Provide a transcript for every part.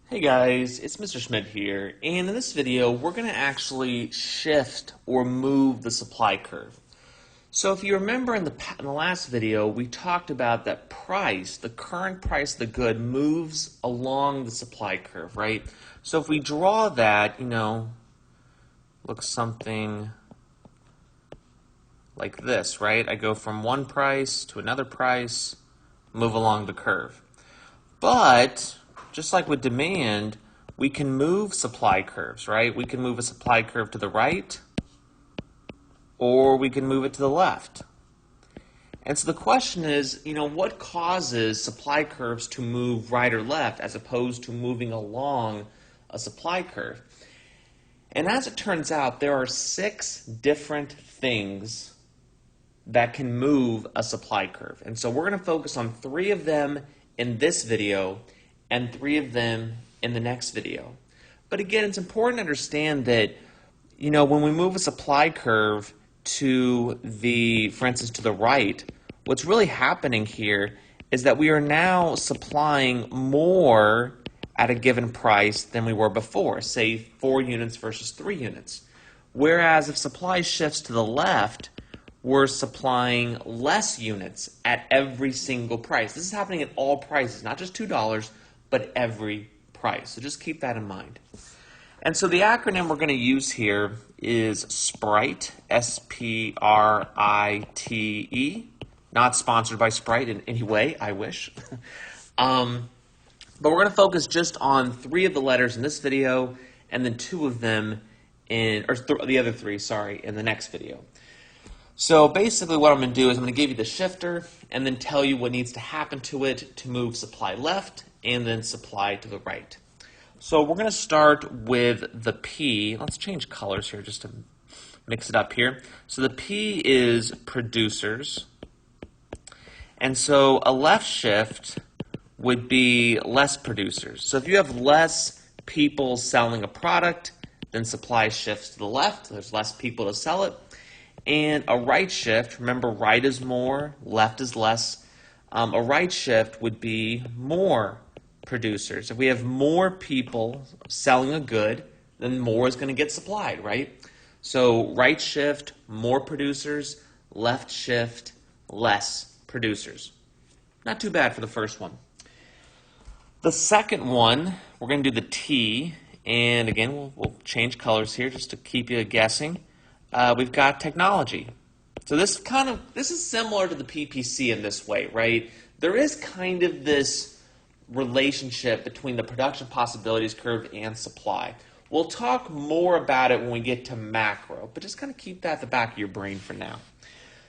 Hey guys, it's Mr. Schmidt here, and in this video we're going to actually shift or move the supply curve. So if you remember in the last video, we talked about that price, the current price of the good moves along the supply curve, right? So if we draw that, looks something like this, right? I go from one price to another price, move along the curve. But just like with demand, we can move supply curves, right? We can move a supply curve to the right, or we can move it to the left. And so the question is, what causes supply curves to move right or left as opposed to moving along a supply curve? And as it turns out, there are 6 different things that can move a supply curve. And so we're going to focus on 3 of them in this video and 3 of them in the next video. But again, it's important to understand that, when we move a supply curve to for instance, to the right, what's really happening here is that we are now supplying more at a given price than we were before, say 4 units versus 3 units. Whereas if supply shifts to the left, we're supplying less units at every single price. This is happening at all prices, not just $2, but every price. So just keep that in mind. And so the acronym we're going to use here is SPRITE, S-P-R-I-T-E. Not sponsored by Sprite in any way, I wish. But we're going to focus just on 3 of the letters in this video, and then 2 of them the other 3, in the next video. So basically what I'm going to do is I'm going to give you the shifter and then tell you what needs to happen to it to move supply left and then supply to the right. So we're going to start with the P. Let's change colors here just to mix it up here. So the P is producers. And so a left shift would be less producers. So if you have less people selling a product, then supply shifts to the left. There's less people to sell it. And a right shift, remember right is more, left is less. A right shift would be more producers. If we have more people selling a good, then more is going to get supplied, right? So right shift, more producers. Left shift, less producers. Not too bad for the first one. The second one, we're going to do the T. And again, we'll change colors here just to keep you guessing. We've got technology. So this is similar to the PPC in this way, right? There is kind of this relationship between the production possibilities curve and supply. We'll talk more about it when we get to macro, but just kind of keep that at the back of your brain for now.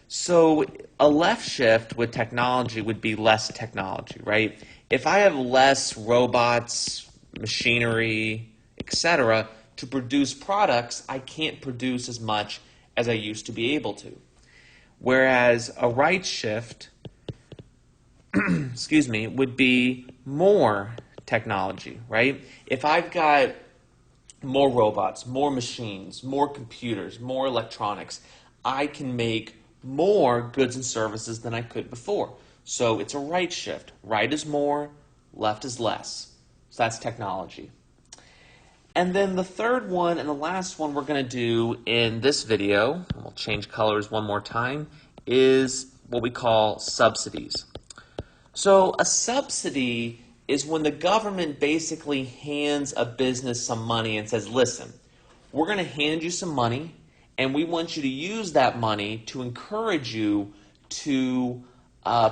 So a left shift with technology would be less technology, right? If I have less robots, machinery, etc., to produce products, I can't produce as much as I used to be able to. Whereas a right shift, would be more technology, right? If I've got more robots, more machines, more computers, more electronics, I can make more goods and services than I could before. So it's a right shift. Right is more, left is less. So that's technology. And then the third one and the last one we're going to do in this video, and we'll change colors one more time, is what we call subsidies. So a subsidy is when the government basically hands a business some money and says, listen, we're going to hand you some money, and we want you to use that money to encourage you to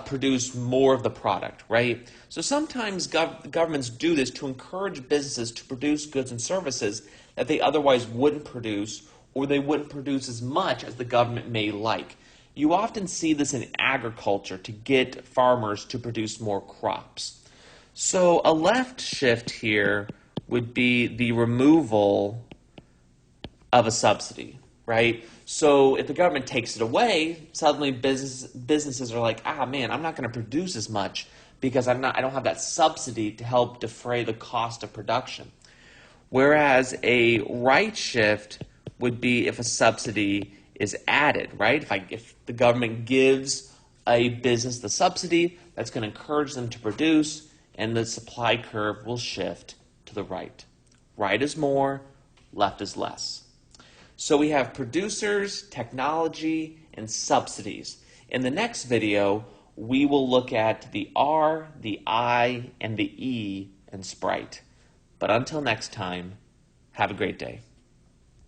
produce more of the product, right? So sometimes governments do this to encourage businesses to produce goods and services that they otherwise wouldn't produce, or they wouldn't produce as much as the government may like. You often see this in agriculture to get farmers to produce more crops. So a left shift here would be the removal of a subsidy, right? So if the government takes it away, suddenly businesses are like, man, I'm not going to produce as much because I don't have that subsidy to help defray the cost of production. Whereas a right shift would be if a subsidy is added, right? If the government gives a business the subsidy, that's going to encourage them to produce, and the supply curve will shift to the right. Right is more, left is less. So we have producers, technology, and subsidies. In the next video, we will look at the R, the I, and the E in Sprite. But until next time, have a great day.